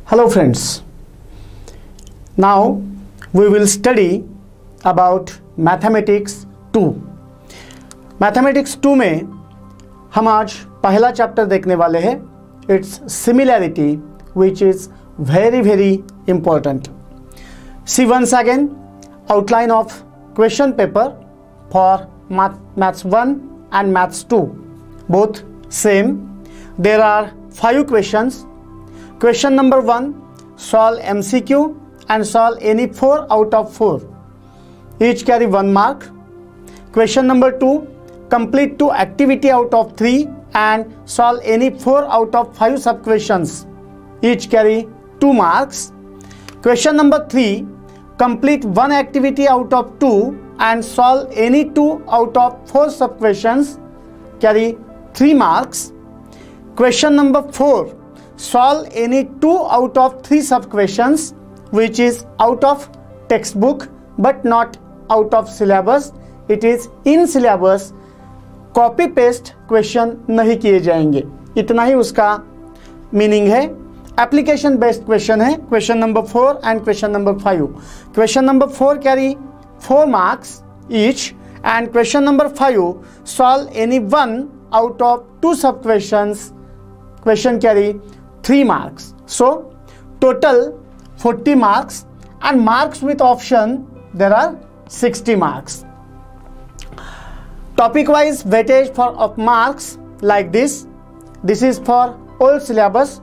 Hello friends, now we will study about Mathematics 2. Mathematics 2 में हम आज पहला चैप्टर देखने वाले हैं. It's similarity, which is very important. See once again outline of question paper for Maths 1 and Maths 2, both same. There are 5 questions. Question number 1, solve MCQ and solve any 4 out of 4. Each carry 1 mark. Question number 2, complete 2 activity out of 3 and solve any 4 out of 5 sub questions. Each carry 2 marks. Question number 3, complete 1 activity out of 2 and solve any 2 out of 4 sub questions. Carry 3 marks. Question number 4, solve any 2 out of 3 sub questions which is out of textbook but not out of syllabus. It is in syllabus. Copy paste question नहीं किए जाएंगे, इतना ही उसका meaning है. Application based question है question number 4 and question number 5. Question number 4 carry 4 marks each and question number 5 solve any 1 out of 2 सब questions. Question carry 3 marks. So total 40 marks and marks with option there are 60 marks. Topic wise weightage for of marks like this. This is for old syllabus,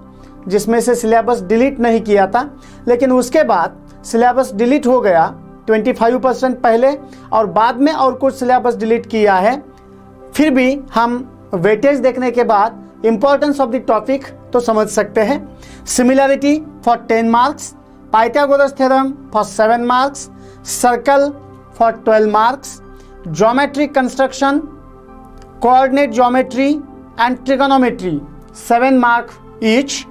जिसमें से syllabus delete नहीं किया था, लेकिन उसके बाद syllabus delete हो गया 25% पहले और बाद में और कुछ सिलेबस डिलीट किया है. फिर भी हम वेटेज देखने के बाद इंपॉर्टेंस ऑफ द टॉपिक तो समझ सकते हैं. Similarity for 10 marks, Pythagoras theorem for 7 marks, circle for 12 marks, geometric construction, coordinate geometry and trigonometry 7 mark each,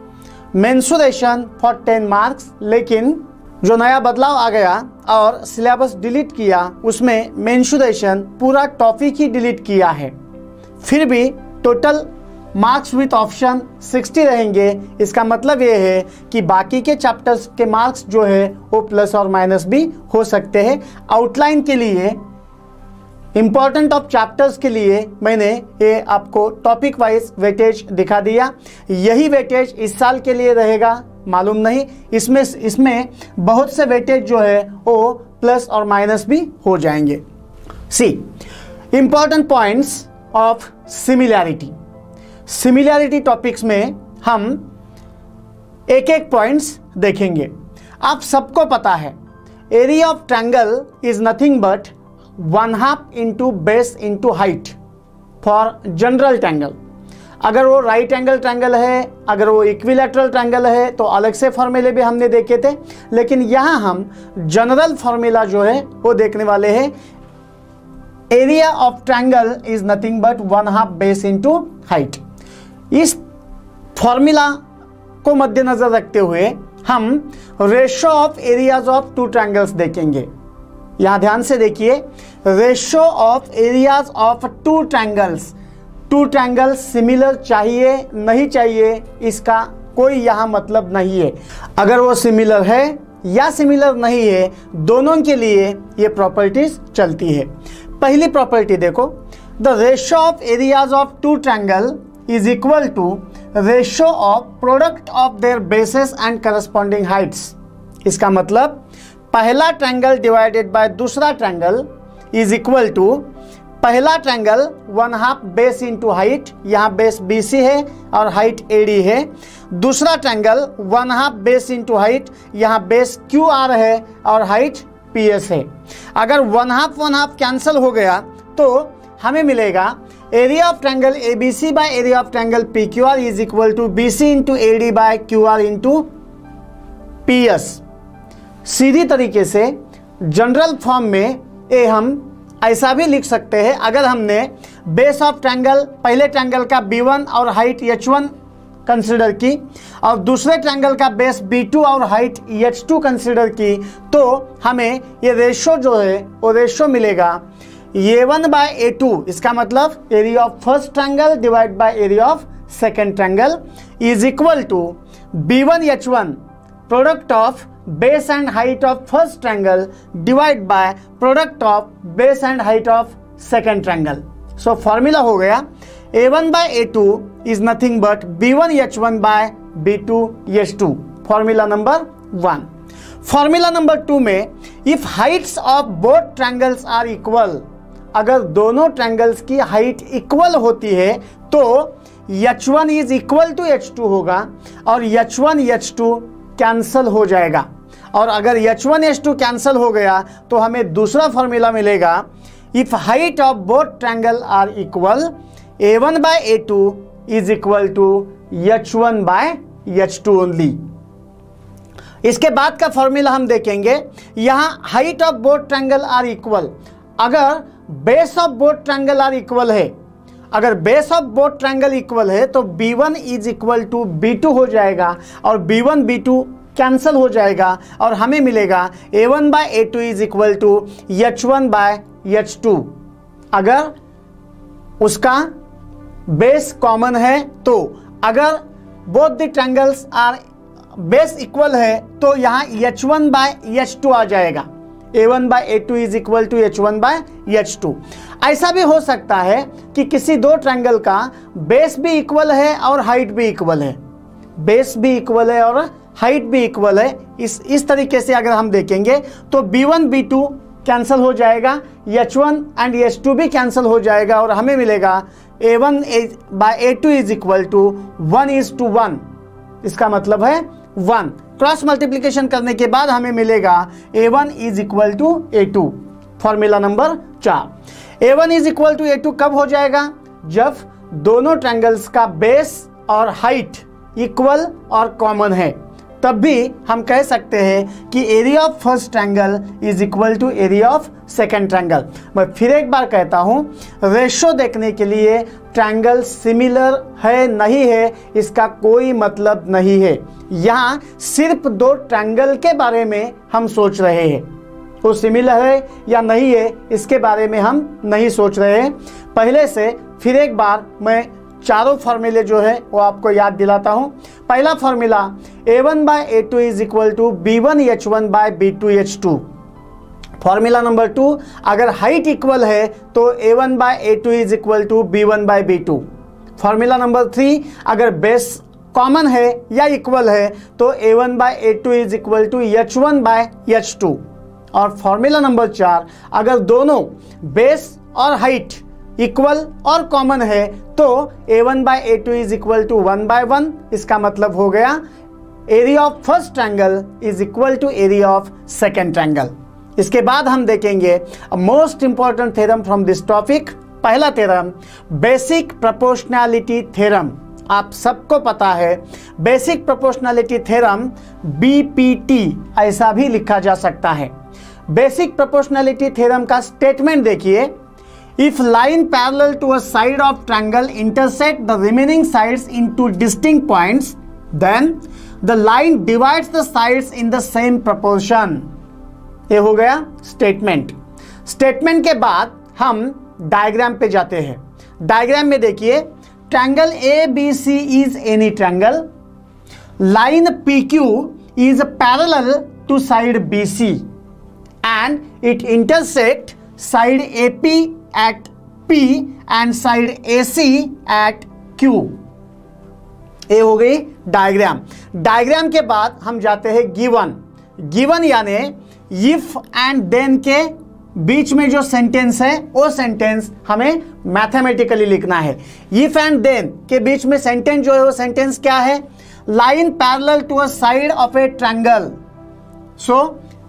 mensuration for 10 marks. लेकिन जो नया बदलाव आ गया और सिलेबस डिलीट किया उसमें मेंसुरेशन पूरा टॉपिक ही डिलीट किया है. फिर भी टोटल मार्क्स विथ ऑप्शन 60 रहेंगे. इसका मतलब ये है कि बाकी के चैप्टर्स के मार्क्स जो है वो प्लस और माइनस भी हो सकते हैं. आउटलाइन के लिए, इंपॉर्टेंट ऑफ चैप्टर्स के लिए मैंने ये आपको टॉपिक वाइज वेटेज दिखा दिया. यही वेटेज इस साल के लिए रहेगा मालूम नहीं. इसमें बहुत से वेटेज जो है वो प्लस और माइनस भी हो जाएंगे. See important points of similarity. Similarity topics में हम एक एक पॉइंट्स देखेंगे. आप सबको पता है area of triangle is nothing but 1/2 into base into height for general triangle. अगर वो राइट एंगल ट्रायंगल है, अगर वो इक्विलैटरल ट्रायंगल है तो अलग से फॉर्मूले भी हमने देखे थे, लेकिन यहाँ हम जनरल फॉर्मूला जो है वो देखने वाले हैं. Area of triangle is nothing but 1/2 base into height. इस फॉर्मूला को मद्देनजर रखते हुए हम ratio of areas of 2 triangles देखेंगे. यहां ध्यान से देखिए, ratio of areas of 2 triangles. 2 triangles similar चाहिए नहीं चाहिए इसका कोई यहां मतलब नहीं है. अगर वो सिमिलर है या सिमिलर नहीं है, दोनों के लिए ये प्रॉपर्टीज चलती है. पहली प्रॉपर्टी देखो, the ratio of areas of 2 triangle is equal to ratio of product of their bases and corresponding heights. इसका मतलब पहला ट्रायंगल डिवाइडेड बाय दूसरा ट्रायंगल इज इक्वल टू पहला ट्रायंगल 1/2 बेस इंटू हाइट, यहाँ बेस BC है और height AD है. दूसरा ट्रायंगल 1/2 बेस इंटू हाइट, यहाँ बेस QR है और हाइट PS है. अगर 1/2 कैंसिल हो गया तो हमें मिलेगा area of triangle ABC by area of triangle PQR is equal to BC into AD by QR into PS. सीधी तरीके से जनरल फॉर्म में ये हम ऐसा भी लिख सकते हैं. अगर हमने बेस ऑफ ट्रायंगल पहले ट्रायंगल का B1 और हाइट H1 कंसिडर की और दूसरे ट्रायंगल का बेस B2 और हाइट H2 कंसिडर की, तो हमें ये रेशो जो है वो रेशो मिलेगा A1 बाय A2. इसका मतलब area of first triangle divide by area of second triangle is equal to B1 H1 product of base and height of first triangle divide by product of base and height of second triangle. So formula हो गया A1 by A2 is nothing but B1 H1 by B2 H2, formula number 1। Formula number 2 में if heights of both triangles are equal, अगर दोनों triangles की height equal होती है तो H1 is equal to H2 होगा और H1 H2 कैंसल हो जाएगा। और अगर H1 H2 कैंसल हो गया तो हमें दूसरा फॉर्मूला मिलेगा if height of both triangle are equal A1 by A2 is equal to H1 by H2 only। इसके बाद का फॉर्मूला हम देखेंगे, यहां height of both triangle are equal, अगर base of both triangle are equal है, अगर base of both triangle equal है तो B1 is equal to B2 हो जाएगा और B1 B2 कैंसल हो जाएगा और हमें मिलेगा A1 by A2 is equal to H1 by H2। अगर उसका बेस कॉमन है तो अगर both the triangles are base equal है तो यहाँ H1 by H2 आ जाएगा। A1 by A2 is equal to H1 by H2। ऐसा भी हो सकता है कि किसी दो ट्रायंगल का बेस भी इक्वल है और हाइट भी इक्वल है, बेस भी इक्वल है और हाइट भी इक्वल है। इस तरीके से अगर हम देखेंगे तो B1 B2 कैंसल हो जाएगा, H1 एंड H2 भी कैंसल हो जाएगा और हमें मिलेगा A1 by A2 is equal to 1:1। इसका मतलब है 1। क्रॉस मल्टीप्लिकेशन करने के बाद हमें मिलेगा A1 is equal to A2, formula number 4। A1 is equal to A2 कब हो जाएगा? जब दोनों ट्रायंगल्स का बेस और हाइट इक्वल और कॉमन है, तब भी हम कह सकते हैं कि area of first triangle is equal to area of second triangle. मैं फिर एक बार कहता हूं, रेशो देखने के लिए ट्रायंगल सिमिलर है नहीं है इसका कोई मतलब नहीं है। यहां सिर्फ दो ट्रायंगल के बारे में हम सोच रहे हैं, वो सिमिलर है या नहीं है इसके बारे में हम नहीं सोच रहे हैं। पहले से फिर एक बार मैं चारों फॉर्मूले जो है वो आपको याद दिलाता हूं। पहला formula A1 by A2 is equal to B1 H1 by B2 H2। Formula number 2, अगर हाइट इक्वल है तो A1 by A2 is equal to B1 by B2। Formula number 3, अगर बेस कॉमन है या इक्वल है तो A1 by A2 is equal to H1 by H2। और formula number 4, अगर दोनों बेस और हाइट इक्वल और कॉमन है तो A1 by A2 is equal to 1/1। इसका मतलब हो गया area of first triangle is equal to area of second triangle. इसके बाद हम देखेंगे most important theorem from this topic. पहला थ्योरम बेसिक प्रोपोर्शनैलिटी थ्योरम। आप सबको पता है बेसिक प्रोपोर्शनैलिटी थ्योरम BPT ऐसा भी लिखा जा सकता है। बेसिक प्रोपोर्शनैलिटी थ्योरम का स्टेटमेंट देखिए, if line parallel to a side of triangle intersect the remaining sides into distinct points, then the line divides the sides in the same proportion। ये हो गया स्टेटमेंट। स्टेटमेंट के बाद हम diagram पे जाते हैं। डायग्राम में देखिए, triangle ABC is any triangle, line PQ is parallel to side BC and it intersect side AP at P and side AC at Q। ये हो गई डायग्राम। डायग्राम के बाद हम जाते हैं गिवन। गिवन यानी इफ एंड देन के बीच में जो सेंटेंस है वो सेंटेंस हमें मैथमेटिकली लिखना है। इफ एंड देन के बीच में सेंटेंस जो है वो सेंटेंस क्या है? Line parallel to a side of a triangle. So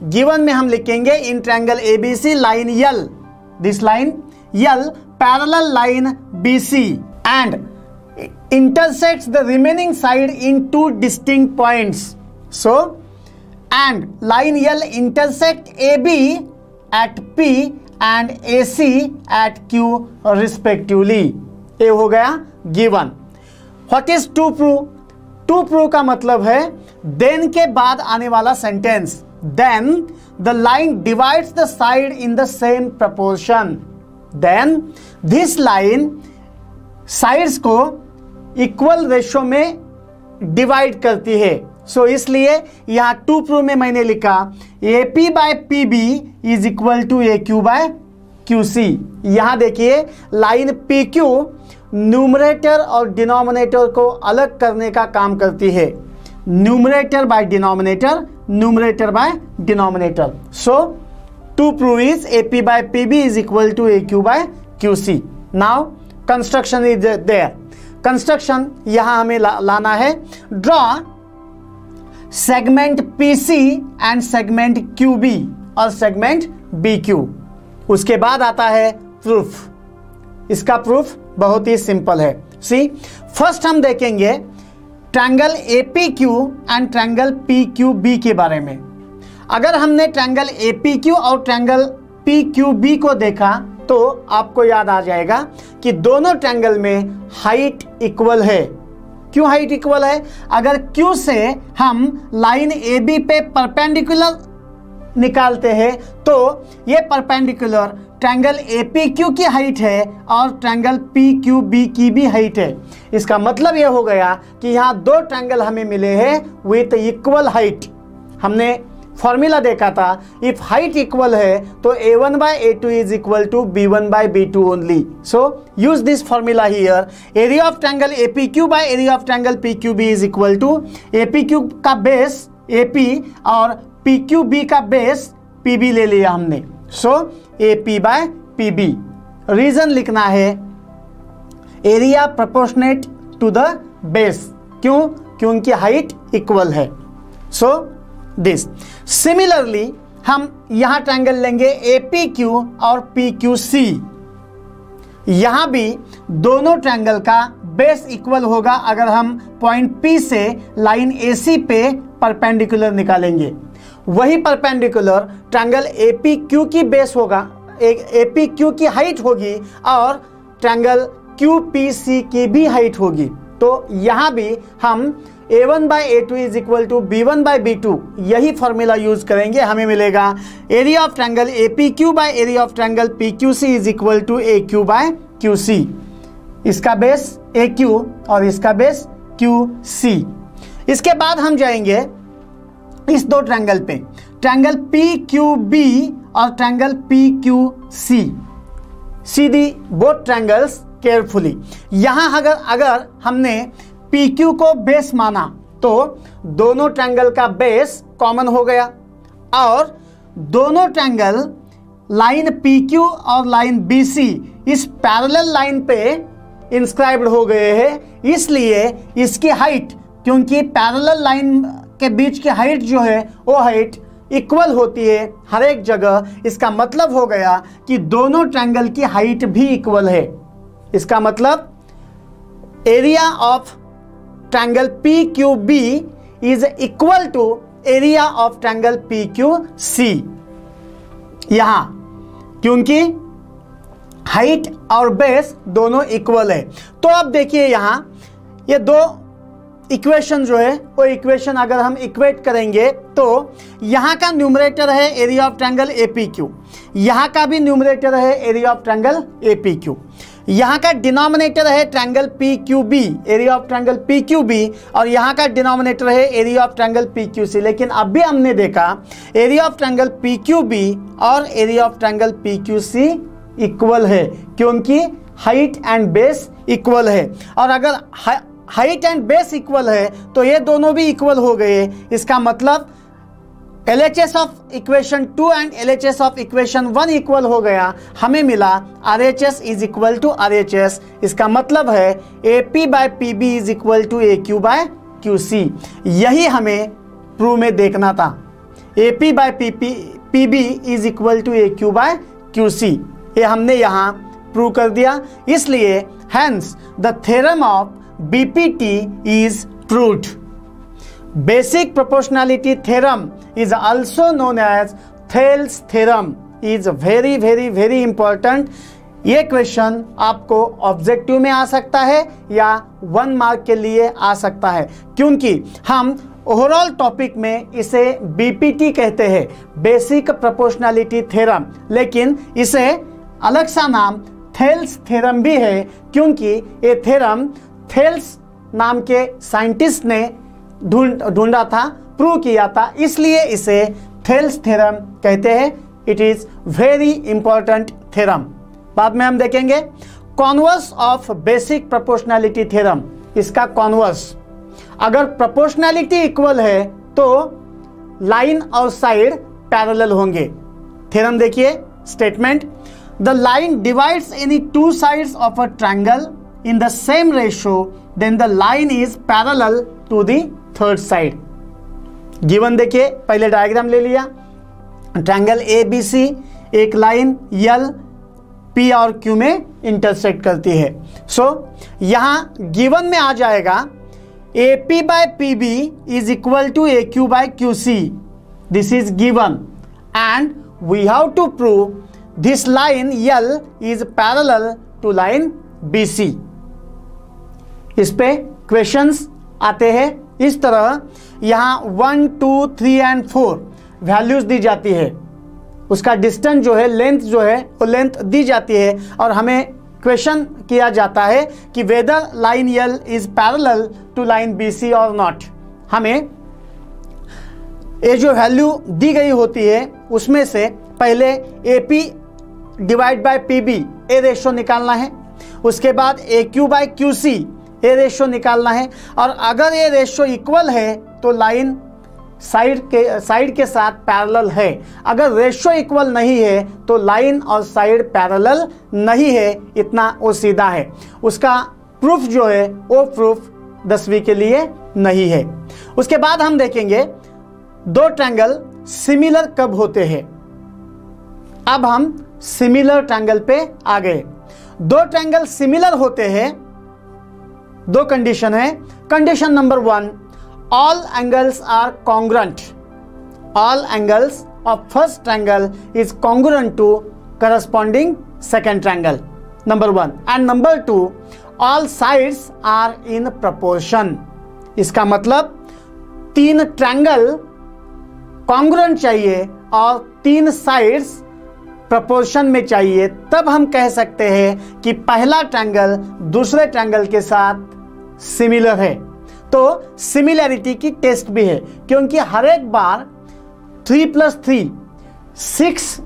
given में हम लिखेंगे in triangle ABC line L, this line L parallel line BC and intersects the remaining side in two distinct points. So, and line L intersect AB at P and AC at Q respectively। ये हो गया given। What is to prove? To prove का मतलब है then के बाद आने वाला sentence। Then the line divides the side in the same proportion। Then this line sides को इक्वल रेशो में डिवाइड करती है। सो इसलिए यहाँ टू प्रूव में मैंने लिखा AP by PB is equal to AQ by QC। यहाँ देखिए लाइन PQ न्यूमरेटर और डिनोमिनेटर को अलग करने का काम करती है, numerator by denominator, numerator by denominator. So to prove is AP by PB is equal to AQ by QC। Now construction is there. Construction यहां हमें लाना है। Draw segment PC and segment QB और सेगमेंट BQ। उसके बाद आता है proof. इसका प्रूफ बहुत ही सिंपल है। सी फर्स्ट हम देखेंगे triangle APQ and triangle PQB के बारे में। अगर हमने ट्रायंगल APQ और ट्रायंगल PQB को देखा तो आपको याद आ जाएगा कि दोनों ट्रायंगल में हाइट इक्वल है। क्यों हाइट इक्वल है? अगर Q से हम लाइन AB पे परपेंडिकुलर निकालते हैं तो ये परपेंडिकुलर ट्रायंगल APQ की हाइट है और ट्रायंगल PQB की भी हाइट है। इसका मतलब ये हो गया कि यहाँ दो ट्रायंगल हमें मिले हैं विथ इक्वल हाइट। हमने फॉर्मूला देखा था, इफ हाइट इक्वल है तो A1 by A2 is equal to B1 by B2 only. So use this formula here. Area of triangle APQ by area of triangle PQB is equal to APQ का base AP और PQB का base PB ले लिया हमने। So AP by PB। Reason लिखना है area proportionate to the base. क्यों? क्योंकि हाइट इक्वल है। सो दिस सिमिलरली हम यहां ट्रायंगल लेंगे APQ और PQC। यहां भी दोनों ट्रायंगल का बेस इक्वल होगा अगर हम पॉइंट P से लाइन AC पे परपेंडिकुलर निकालेंगे। वही परपेंडिकुलर ट्रायंगल APQ की बेस होगा, APQ की हाइट होगी और ट्रायंगल QPC की भी हाइट होगी। तो यहां भी हम A1 by A2 is equal to B1 by B2 यही फॉर्मूला यूज करेंगे। हमें मिलेगा area of triangle APQ by area of triangle PQC is equal to AQ by QC। इसका बेस AQ और इसका बेस QC। इसके बाद हम जाएंगे इस दो ट्रायंगल पे, ट्रायंगल PQB और triangle PQC। See the both triangles carefully. यहां अगर हमने PQ को बेस माना तो दोनों ट्रायंगल का बेस कॉमन हो गया और दोनों ट्रायंगल लाइन PQ और लाइन BC इस पैरेलल लाइन पे इंस्क्राइब्ड हो गए हैं। इसलिए इसकी हाइट, क्योंकि पैरेलल लाइन के बीच की हाइट जो है वो हाइट इक्वल होती है हर एक जगह। इसका मतलब हो गया कि दोनों ट्रायंगल की हाइट भी इक्वल है। इसका मतलब area of triangle PQB is equal to area of triangle PQC। यहां क्योंकि हाइट और बेस दोनों इक्वल है। तो अब देखिए यहां ये दो इक्वेशन जो है वो इक्वेशन अगर हम इक्वेट करेंगे तो यहां का न्यूमरेटर है एरिया ऑफ ट्रायंगल APQ, यहां का भी न्यूमरेटर है एरिया ऑफ ट्रायंगल APQ, यहाँ का डिनोमिनेटर है triangle PQB, area of triangle PQB, और यहाँ का डिनोमिनेटर है एरिया ऑफ ट्रायंगल PQC। लेकिन अभी हमने देखा एरिया ऑफ ट्रायंगल PQB और area of triangle PQC equal है क्योंकि हाइट एंड बेस इक्वल है। और अगर हाइट एंड बेस इक्वल है तो ये दोनों भी इक्वल हो गए। इसका मतलब LHS of equation 2 and LHS of equation 1 equal हो गया। हमें मिला RHS is equal to RHS। इसका मतलब है AP by PB is equal to AQ by QC। यही हमें प्रूव में देखना था। AP by PB is equal to AQ by QC। ये हमने यहाँ प्रूव कर दिया। इसलिए hence the theorem of BPT is proved. Basic proportionality theorem is also known as Thales theorem is very important। ये क्वेश्चन आपको ऑब्जेक्टिव में आ सकता है या 1 मार्क के लिए आ सकता है क्योंकि हम ओवरऑल टॉपिक में इसे BPT कहते हैं, बेसिक प्रोपोर्शनैलिटी थ्योरम, लेकिन इसे अलग सा नाम थेल्स थ्योरम भी है क्योंकि ये थ्योरम थेल्स नाम के साइंटिस्ट ने ढूंढा था, प्रूव किया था, इसलिए इसे थेल्स थ्योरम कहते हैं। It is very important theorem. बाद में हम देखेंगे converse of basic proportionality theorem. इसका कॉन्वर्स, अगर प्रोपोर्शनैलिटी इक्वल है तो लाइन और साइड पैरेलल होंगे। थ्योरम देखिए, statement, the line divides any two sides of a triangle in the same ratio, then the line is parallel to the third side. Given देखिए, पहले diagram ले लिया, triangle A B C, एक line यल P और Q में intersect करती है। सो यहां गिवन में आ जाएगा AP by PB is equal to AQ by QC. This is given and we have to prove this line L is parallel to line BC. इस पे क्वेश्चंस आते हैं इस तरह। यहाँ 1, 2, 3 एंड 4 वैल्यूज दी जाती है, उसका डिस्टेंस जो है, लेंथ जो है वो लेंथ दी जाती है और हमें क्वेश्चन किया जाता है कि whether line L is parallel to line BC और नॉट। हमें ये जो वैल्यू दी गई होती है उसमें से पहले AP divide by PB a ratio निकालना है, उसके बाद AQ by QC a ratio निकालना है, और अगर ये रेशियो इक्वल है तो लाइन साइड के साथ पैरेलल है। अगर रेशियो इक्वल नहीं है तो लाइन और साइड पैरेलल नहीं है, इतना वो सीधा है। उसका प्रूफ जो है वो प्रूफ 10वीं के लिए नहीं है। उसके बाद हम देखेंगे दो ट्रायंगल सिमिलर कब होते हैं। अब हम सिमिलर ट्रायंगल पे आ गए। दो ट्रायंगल सिमिलर होते हैं, दो कंडीशन है। Condition number 1, all angles are congruent. All angles of first triangle is congruent to corresponding second triangle. Number 1 and number 2, all sides are in proportion. इसका मतलब तीन ट्रायंगल congruent चाहिए और तीन साइड्स प्रोपोर्शन में चाहिए, तब हम कह सकते हैं कि पहला ट्रायंगल दूसरे ट्रायंगल के साथ सिमिलर है। तो सिमिलैरिटी की टेस्ट भी है, क्योंकि हर एक बार 3+3 6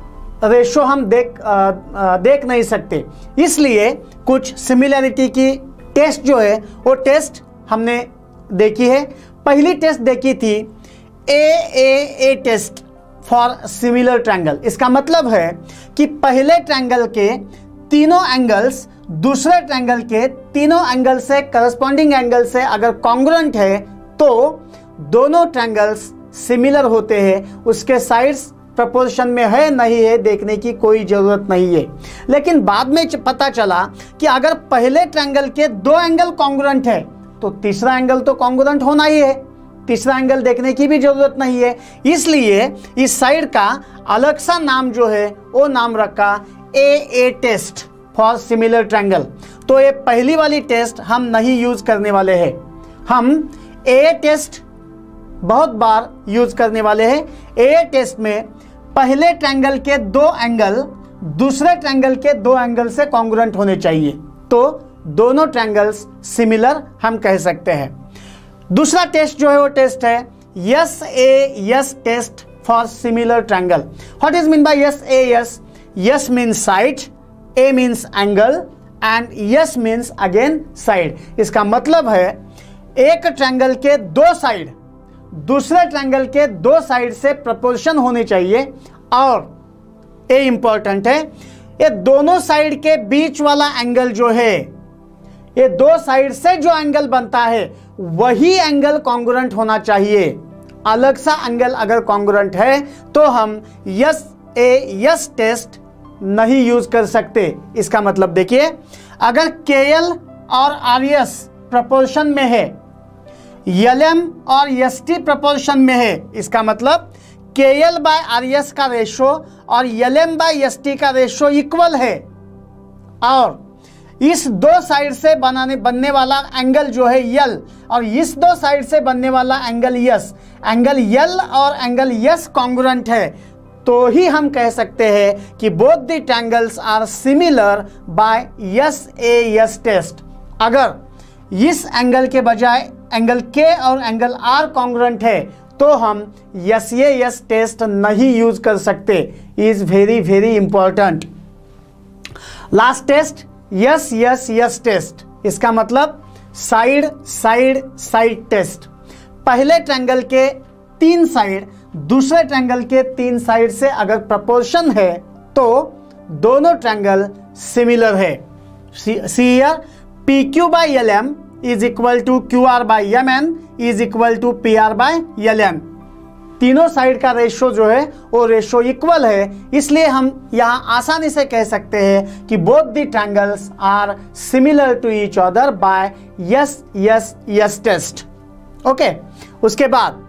रेशो हम देख नहीं सकते, इसलिए कुछ सिमिलैरिटी की टेस्ट जो है वो टेस्ट हमने देखी है। पहली टेस्ट देखी थी ए टेस्ट फॉर सिमिलर ट्रायंगल। इसका मतलब है कि पहले ट्रायंगल के तीनों एंगल्स दूसरे ट्रायंगल के तीनों एंगल से करस्पॉन्डिंग एंगल से अगर कॉन्ग्रुएंट है तो दोनों ट्रायंगल्स सिमिलर होते हैं। उसके साइड्स प्रोपोर्शन में है नहीं है देखने की कोई जरूरत नहीं है। लेकिन बाद में पता चला कि अगर पहले ट्रायंगल के दो एंगल कॉन्ग्रुएंट है तो तीसरा एंगल तो कॉन्ग्रुएंट होना ही है, तीसरा एंगल देखने की भी जरूरत नहीं है। इसलिए इस साइड का अलग सा नाम जो है वो नाम रखा ए टेस्ट फॉर सिमिलर ट्रायंगल। तो ये पहली वाली टेस्ट हम नहीं यूज करने वाले हैं, हम ए टेस्ट बहुत बार यूज करने वाले हैं। ए टेस्ट में पहले ट्रायंगल के दो एंगल दूसरे ट्रायंगल के दो एंगल से कॉन्ग्रुएंट होने चाहिए, तो दोनों ट्रायंगल्स सिमिलर हम कह सकते हैं। दूसरा टेस्ट जो है वो टेस्ट है S test for similar triangle. What is mean by S? S means side, A means angle and yes means again side। इसका मतलब है एक ट्रायंगल के दो साइड दूसरे ट्रायंगल के दो साइड से प्रोपोर्शन होनी चाहिए, और ए इंपॉर्टेंट है, ये दोनों साइड के बीच वाला एंगल जो है, ये दो साइड से जो एंगल बनता है वही एंगल कॉन्ग्रुएंट होना चाहिए। अलग सा एंगल अगर कॉन्ग्रुएंट है तो हम यस टेस्ट नहीं यूज कर सकते। इसका मतलब देखिए, अगर KL और RS प्रोपोर्शन में है, LM और ST प्रोपोर्शन में है, इसका मतलब KL बाय RS का रेशो और LM बाय ST का रेशो इक्वल है, और इस दो साइड से बनने वाला एंगल जो है L और इस दो साइड से बनने वाला एंगल S, एंगल L और एंगल S कॉन्ग्रुएंट है, तो ही हम कह सकते हैं कि both the triangles are similar by S test. अगर इस एंगल के बजाय एंगल के और एंगल आर कॉन्ग्रुएंट है तो हम यस ये यस टेस्ट नहीं यूज कर सकते। Is very very important. Last test S S S test, इसका मतलब साइड साइड साइड टेस्ट। पहले ट्रायंगल के 3 साइड दूसरे ट्रायंगल के 3 साइड से अगर प्रपोर्शन है तो दोनों ट्रायंगल सिमिलर है। See here PQ by LM is equal to QR by MN is equal to PR by LN। तीनों साइड का रेशो जो है वो रेशो इक्वल है, इसलिए हम यहां आसानी से कह सकते हैं कि both the triangles are similar to each other by S S S test. Okay, उसके बाद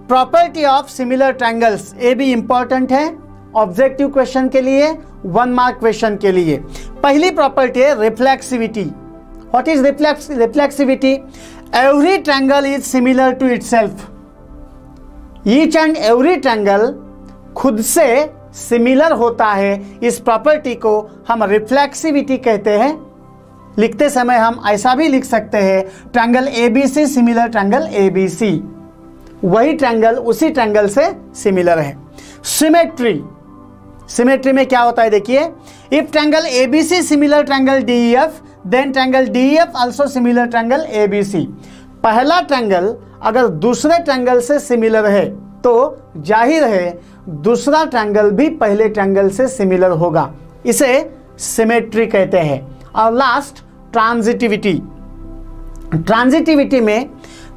प्रॉपर्टी ऑफ सिमिलर ट्रायंगल्स, ये भी इंपॉर्टेंट है ऑब्जेक्टिव क्वेश्चन के लिए, 1 मार्क क्वेश्चन के लिए। पहली प्रॉपर्टी है reflexivity. What is reflexivity? Every triangle is similar to itself. Each and every triangle खुद से सिमिलर होता है। इस प्रॉपर्टी को हम रिफ्लेक्सिविटी कहते हैं। लिखते समय हम ऐसा भी लिख सकते हैं, triangle ABC similar triangle ABC, वही ट्रायंगल उसी ट्रायंगल से सिमिलर है। सिमेट्री, सिमेट्री में क्या होता है देखिए, if triangle ABC similar triangle DEF then triangle DEF also similar triangle ABC। पहला ट्रायंगल अगर दूसरे ट्रायंगल से सिमिलर है तो जाहिर है दूसरा ट्रायंगल भी पहले ट्रायंगल से सिमिलर होगा, इसे सिमेट्री कहते हैं। और लास्ट ट्रांजिटिविटी। ट्रांजिटिविटी में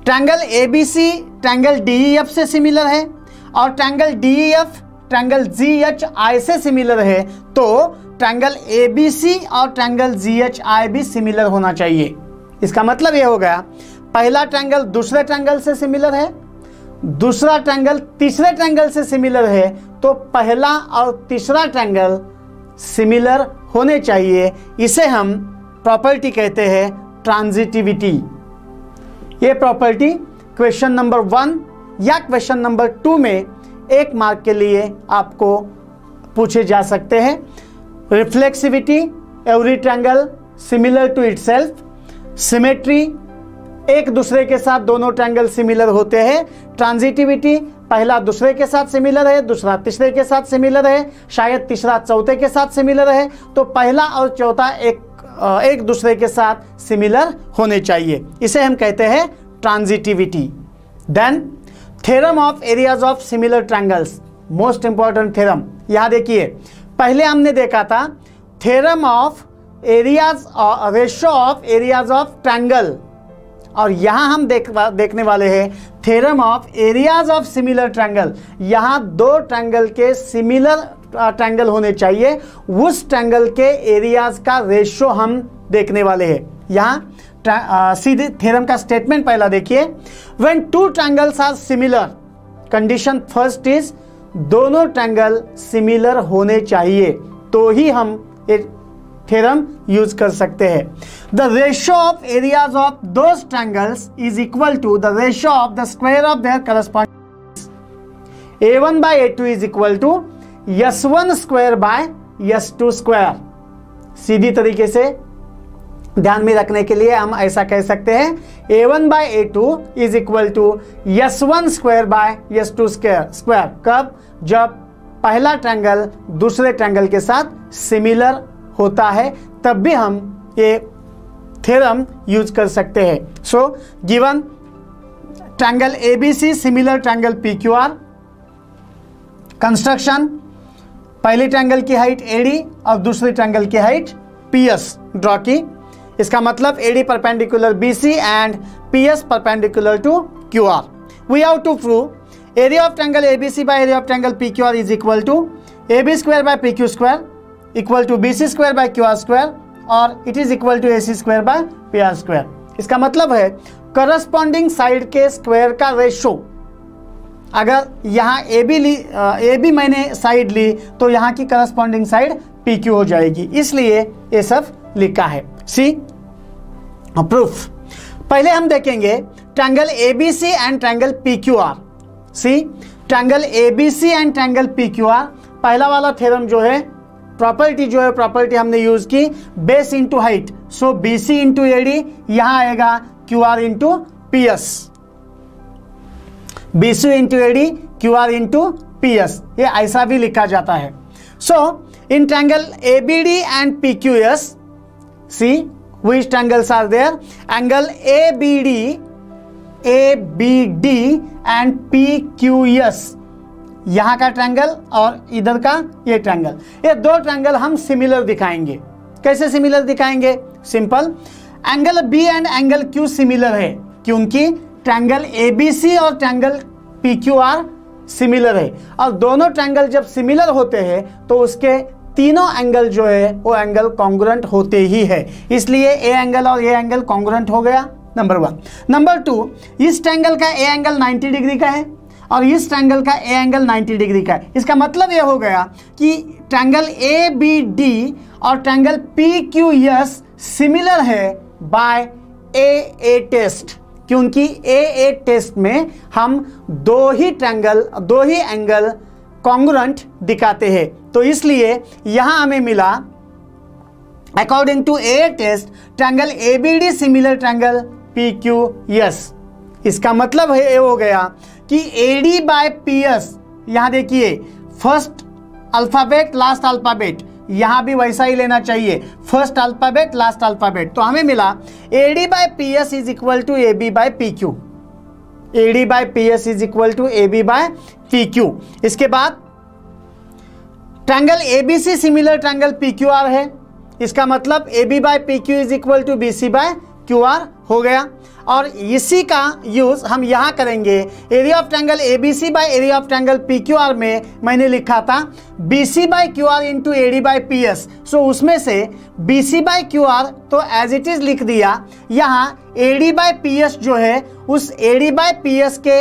ट्रायंगल ABC ट्रायंगल DEF से सिमिलर है और ट्रायंगल DEF ट्रायंगल GHI से सिमिलर है, तो ट्रायंगल ABC और ट्रायंगल GHI भी सिमिलर होना चाहिए। इसका मतलब यह हो गया, पहला ट्रायंगल दूसरे ट्रायंगल से सिमिलर है, दूसरा ट्रायंगल तीसरे ट्रायंगल से सिमिलर है, तो पहला और तीसरा ट्रायंगल सिमिलर होने चाहिए। इसे हम प्रॉपर्टी कहते हैं ट्रांजिटिविटी। ये प्रॉपर्टी क्वेश्चन नंबर 1 या क्वेश्चन नंबर 2 में 1 मार्क के लिए आपको पूछे जा सकते हैं। Reflexivity, every triangle similar to itself. Symmetry, एक दूसरे के साथ दोनों ट्रायंगल सिमिलर होते हैं। ट्रांजिटिविटी, पहला दूसरे के साथ सिमिलर है, दूसरा तीसरे के साथ सिमिलर है, शायद तीसरा चौथे के साथ सिमिलर है, तो पहला और चौथा एक दूसरे के साथ सिमिलर होने चाहिए। इसे हम कहते हैं transitivity. Then theorem of areas of similar triangles, most important theorem. यहां देखिए, पहले हमने देखा था theorem of areas, ratio of areas of triangle, और यहां हम देखने वाले हैं theorem of areas of similar triangle. यहां 2 ट्रायंगल के सिमिलर ट्रायंगल होने चाहिए, उस ट्रायंगल के एरियाज का रेशो हम देखने वाले हैं। यहां सीधे थ्योरम का स्टेटमेंट पहला देखिए, when 2 triangles are similar, condition first is दोनों ट्रायंगल सिमिलर होने चाहिए, तो ही हम एक थ्योरम यूज कर सकते हैं। The ratio of areas of those triangles is equal to the ratio of the square of their corresponding. A1 by A2 is equal to S1 square by S2 square. सीधी तरीके से ध्यान में रखने के लिए हम ऐसा कह सकते हैं, A1 by A2 is equal to S1 square by S2 square. कब? जब पहला ट्रायंगल दूसरे ट्रायंगल के साथ सिमिलर होता है, तब भी हम ये थ्योरम यूज कर सकते हैं। So given triangle ABC similar triangle PQR। Construction, पहले ट्रायंगल की हाइट AD और दूसरे ट्रायंगल की हाइट PS ड्रॉ की। इसका मतलब AD perpendicular BC and PS perpendicular to QR। We have to prove area of triangle ABC by area of triangle PQR is equal to AB square by PQ square equal to BC square by QR square, और it is equal to AC square by PR square. इसका मतलब है corresponding side के square का ratio, अगर यहाँ AB मैंने side ली तो यहाँ की करस्पॉन्डिंग साइड PQ हो जाएगी, इसलिए ये सब लिखा है। सी प्रूफ, पहले हम देखेंगे triangle ABC and triangle PQR। See triangle ABC and triangle PQR, पहला वाला थ्योरम जो है, प्रॉपर्टी हमने यूज की base into height, so BC into AD, यहाँ आएगा QR into PS, BCU into AD, QR into PS, ये ऐसा भी लिखा जाता है। So in triangle ABD and PQS, see which triangles are there? Angle ABD and PQS, यहां का ट्रायंगल और इधर का ये ट्रायंगल, ये दो ट्रायंगल हम सिमिलर दिखाएंगे। कैसे सिमिलर दिखाएंगे? Simple, angle B and angle Q similar है क्योंकि ट्रायंगल ABC और ट्रायंगल PQR सिमिलर है, और दोनों ट्रायंगल जब सिमिलर होते हैं तो उसके तीनों एंगल जो है वो एंगल कॉन्ग्रुएंट होते ही है, इसलिए ए एंगल और ए एंगल कॉन्ग्रुएंट हो गया, नंबर 1। नंबर 2, इस ट्रायंगल का ए एंगल 90 डिग्री का है और इस ट्रायंगल का ए एंगल 90 डिग्री का है। इसका मतलब ये हो गया कि ट्रायंगल ABD और ट्रायंगल PQS सिमिलर है बाय AA टेस्ट, क्योंकि AA टेस्ट में हम दो ही एंगल कॉन्ग्रुएंट दिखाते हैं। तो इसलिए यहां हमें मिला according to AA test triangle ABD similar triangle PQS। इसका मतलब है ये हो गया कि AD बाय PS, यहां देखिए फर्स्ट अल्फाबेट लास्ट अल्फाबेट, यहां भी वैसा ही लेना चाहिए, फर्स्ट अल्फाबेट लास्ट अल्फाबेट। तो हमें मिला AD by PS is equal to AB by PQ, AD by PS is equal to AB by PQ। इसके बाद triangle ABC similar triangle PQR है, इसका मतलब AB by PQ is equal to BC by QR हो गया, और इसी का यूज हम यहां करेंगे। Area of triangle ABC by area of triangle PQR में मैंने लिखा था BC by QR into AD by PS, so उसमें से BC बाय QR तो एज इट इज लिख दिया, यहाँ AD बाय PS जो है उस AD बाय PS के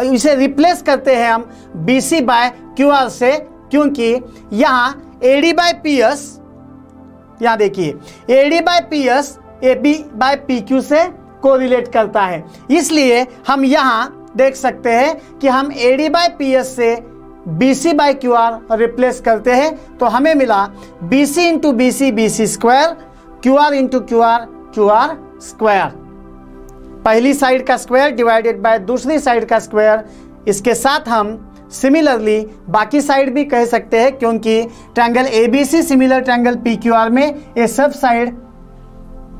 इसे रिप्लेस करते हैं हम BC बाय QR से, क्योंकि यहाँ AD बाय PS, यहाँ देखिए AD by PS AB by PQ से कोरिलेट करता है, इसलिए हम यहाँ देख सकते हैं कि हम AD बाय PS से BC बाय QR रिप्लेस करते हैं, तो हमें मिला BC into BC BC square, QR into QR QR square, पहली साइड का स्क्वायर डिवाइडेड बाय दूसरी साइड का स्क्वायर। इसके साथ हम सिमिलरली बाकी साइड भी कह सकते हैं, क्योंकि triangle ABC similar triangle PQR में ये सब साइड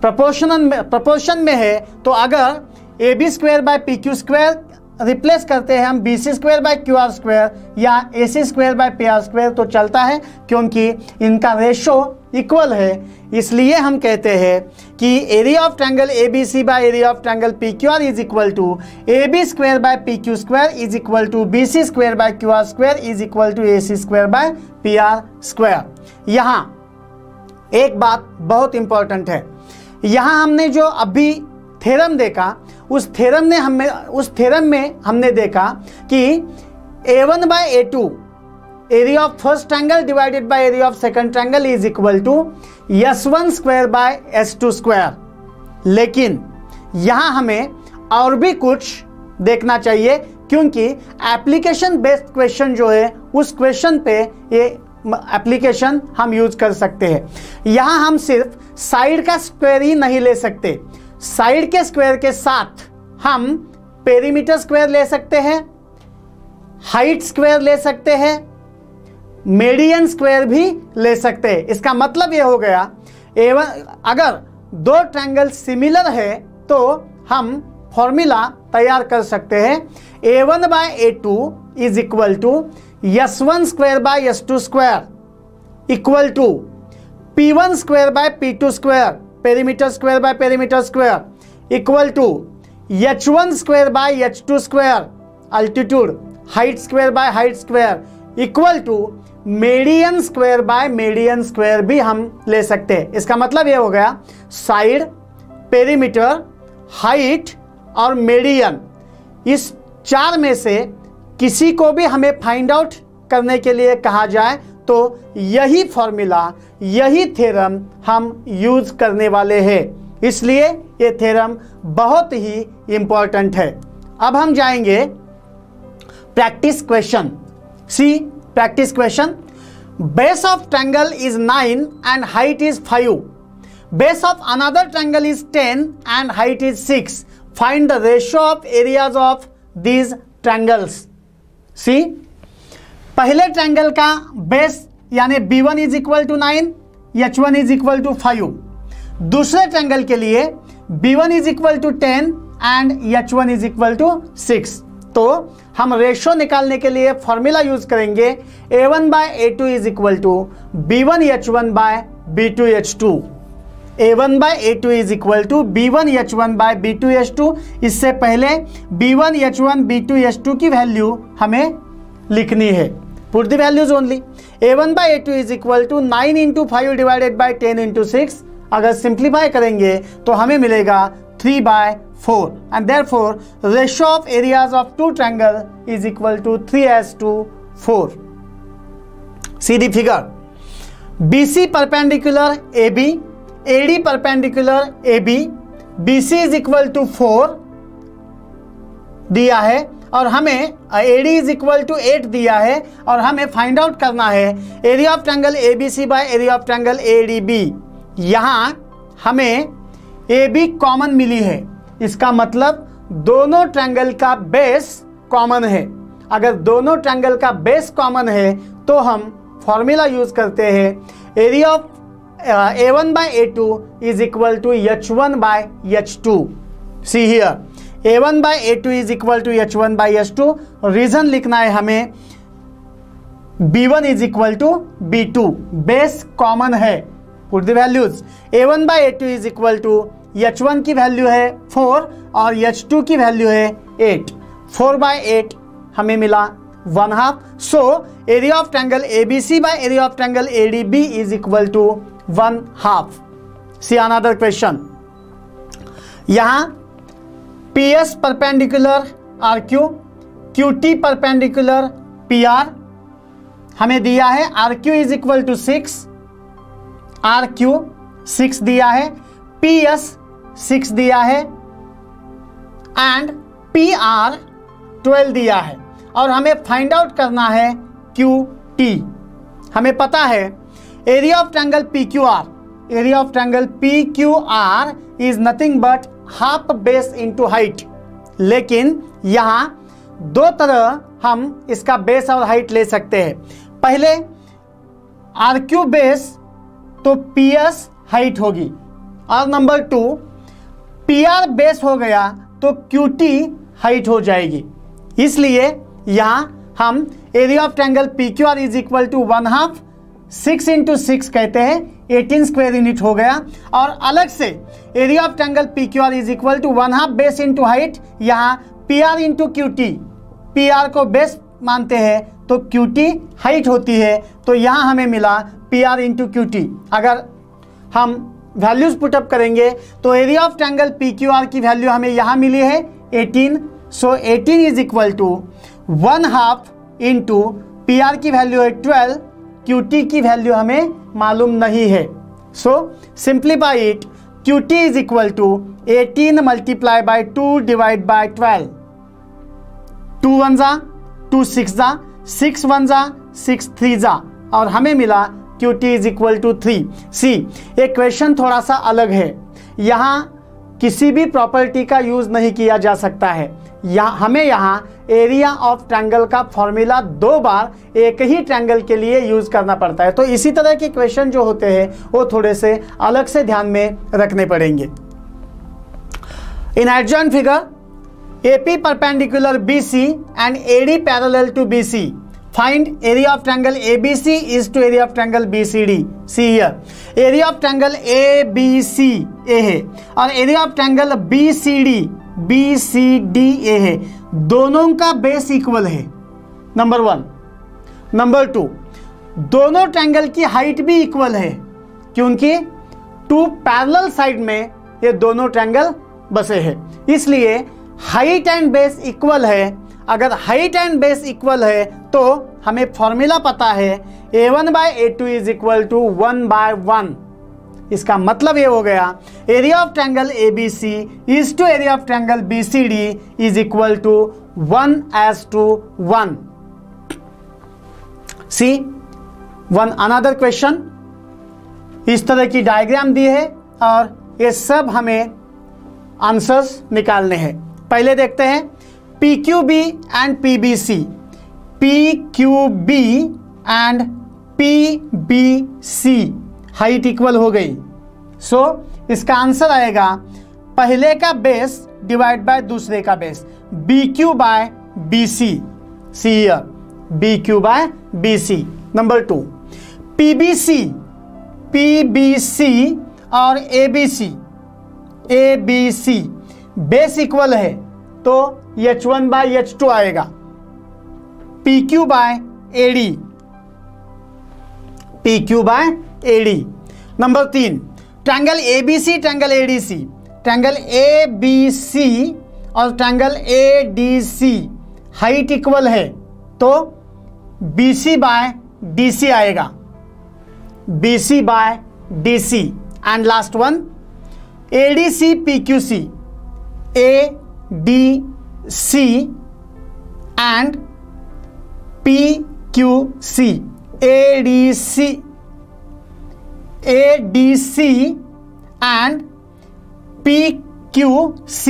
प्रोपोर्शन में है, तो अगर AB square by PQ square replace करते हैं हम BC square by QR square या AC square by PR square तो चलता है, क्योंकि इनका रेशो इक्वल है। इसलिए हम कहते हैं कि area of triangle ABC by area of triangle PQR is equal to AB square by PQ square is equal to BC square by QR square is equal to AC square by PR square. यहाँ एक बात बहुत important है, यहाँ हमने जो अभी theorem देखा उस थ्योरम में हमने देखा कि A1 by A2 area of first triangle divided by area of second triangle is equal to S1 square by S2 square, लेकिन यहाँ हमें और भी कुछ देखना चाहिए, क्योंकि एप्लीकेशन बेस्ड क्वेश्चन जो है उस क्वेश्चन पे ये एप्लीकेशन हम यूज कर सकते हैं। यहाँ हम सिर्फ साइड का स्क्वायर ही नहीं ले सकते, साइड के स्क्वायर के साथ हम पेरीमीटर स्क्वायर ले सकते हैं, हाइट स्क्वायर ले सकते हैं, मीडियन स्क्वायर भी ले सकते हैं। इसका मतलब यह हो गया अगर दो ट्रायंगल सिमिलर है तो हम फॉर्मूला तैयार कर सकते हैं, A1 by A2 is equal to S1 square by S2 square equal to P1 square by P2 square, perimeter square by perimeter square equal to H1 square by H2 square, altitude height square by height square equal to median square by median square भी हम ले सकते हैं। इसका मतलब ये हो गया साइड, पेरीमीटर, हाइट और मीडियन, इस चार में से किसी को भी हमें फाइंड आउट करने के लिए कहा जाए तो यही फॉर्मूला, यही थ्योरम हम यूज करने वाले हैं, इसलिए ये थ्योरम बहुत ही इंपॉर्टेंट है। अब हम जाएंगे practice question. See practice question, base of triangle is 9 and height is 5, base of another triangle is 10 and height is 6, find the ratio of areas of these triangles. See, पहले triangle का base यानी B1 is equal to 9, H1 is equal to 5। दूसरे triangle के लिए B1 is equal to 10 and H1 is equal to 6। तो हम ratio निकालने के लिए फॉर्मूला यूज करेंगे A1 by A2 is equal to B1H1 by B2H2। A1 by A2 is equal to B1H1 by B2H2। इससे पहले B1H1 B2H2 की value हमें लिखनी है। Put the values only. A1 by A2 is equal to 9 into 5 divided by 10 into 6। अगर simplify करेंगे तो हमें मिलेगा 3/4 and therefore ratio of areas of two triangle is equal to 3:4। See the figure. BC perpendicular AB, AD perpendicular AB, BC is equal to 4 दिया है और हमें AD is equal to 8 दिया है और हमें फाइंड आउट करना है area of triangle ABC by area of triangle ADB। यहाँ हमें AB कॉमन मिली है, इसका मतलब दोनों ट्रायंगल का बेस कॉमन है। अगर दोनों ट्रायंगल का बेस कॉमन है तो हम फॉर्मूला यूज करते हैं area of A1 by A2 is equal to H1 by H2। See here, A1 by A2 is equal to H1 by H2। Reason लिखना है हमें B1 is equal to B2, base common है। Put the values. A1 by A2 is equal to H1 की value है 4 और H2 की value है 8। 4 bye 8 हमें मिला 1/2। So area of triangle ABC by area of triangle ADB is equal to 1/2। See another question. यहां PS perpendicular RQ, QT perpendicular PR हमें दिया है। RQ is equal to 6, RQ 6 दिया है, PS 6 दिया है एंड PR 12 दिया है और हमें फाइंड आउट करना है QT। हमें पता है area of triangle PQR, area of triangle PQR is nothing but half base into height. लेकिन यहां दो तरह हम इसका बेस और हाइट ले सकते हैं। पहले RQ बेस तो PS हाइट होगी और नंबर 2 PR बेस हो गया तो QT हाइट हो जाएगी। इसलिए यहां हम area of triangle PQR is equal to 1/2, 6 into 6 कहते हैं 18 स्क्वायर यूनिट हो गया। और अलग से area of triangle PQR is equal to 1/2 base into height. यहाँ PR इंटू QT, PR को बेस मानते हैं तो QT हाइट होती है, तो यहाँ हमें मिला PR इंटू QT। अगर हम वैल्यूज पुटअप करेंगे तो एरिया ऑफ ट्रायंगल PQR की वैल्यू हमें यहाँ मिली है 18। So 18 is equal to 1/2 into PR की वैल्यू है 12, QT की वैल्यू हमें मालूम नहीं है। So simplify it, QT is equal to 18 multiply by 2 divide by 12। 2 1 जा 2 6 जा 6 1 जा 6 3 जा और हमें मिला QT इज इक्वल टू 3। सी, एक क्वेश्चन थोड़ा सा अलग है। यहाँ किसी भी प्रॉपर्टी का यूज नहीं किया जा सकता है। हमें यहाँ एरिया ऑफ ट्रायंगल का फॉर्मूला 2 बार एक ही ट्रायंगल के लिए यूज करना पड़ता है। तो इसी तरह के क्वेश्चन जो होते हैं वो थोड़े से अलग से ध्यान में रखने पड़ेंगे। In adjoint figure AP perpendicular BC and AD parallel to BC, find area of triangle ABC is to area of triangle BCD। See here, area of triangle ABC A है और area of triangle BCD A है। दोनों का base equal है, number 1। Number 2, दोनों triangle की height भी equal है क्योंकि 2 पैरेलल साइड में ये दोनों ट्रायंगल बसे हैं। इसलिए हाइट एंड बेस इक्वल है। अगर हाइट एंड बेस इक्वल है तो हमें फॉर्मूला पता है A1 by A2 is equal to 1/1। इसका मतलब ये हो गया area of triangle ABC is to area of triangle BCD is equal to 1:1। See one another question. इस तरह की डायग्राम दी है और ये सब हमें आंसर्स निकालने हैं। पहले देखते हैं PQB and PBC। PQB and PBC height equal हो गई। सो इसका आंसर आएगा पहले का बेस डिवाइड बाय दूसरे का base, BQ by BC। See here, BQ by BC। Number 2 PBC और ABC बेस इक्वल है तो H1 बाय H2 आएगा, PQ by AD। Number 3 triangle ABC triangle ADC, triangle ABC और ट्रायंगल ADC हाइट इक्वल है तो BC by DC आएगा, BC by DC। And last one ADC PQC, ADC and PQC, ADC and PQC।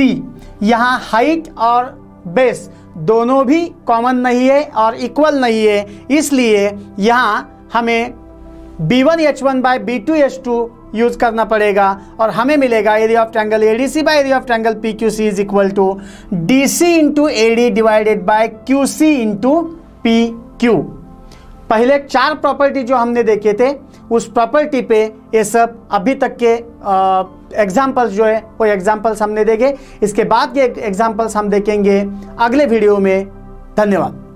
यहाँ height और base दोनों भी common नहीं है और इक्वल नहीं है, इसलिए यहाँ हमें B1H1 बाय B2H2 यूज करना पड़ेगा और हमें मिलेगा area of triangle ADC by area of triangle PQC is equal to DC into AD divided by QC into PQ। पहले 4 प्रॉपर्टी जो हमने देखे थे उस प्रॉपर्टी पे ये सब अभी तक के एग्जाम्पल्स जो है वो एग्जाम्पल्स हमने देखे। इसके बाद के एग्जाम्पल्स हम देखेंगे अगले वीडियो में। धन्यवाद।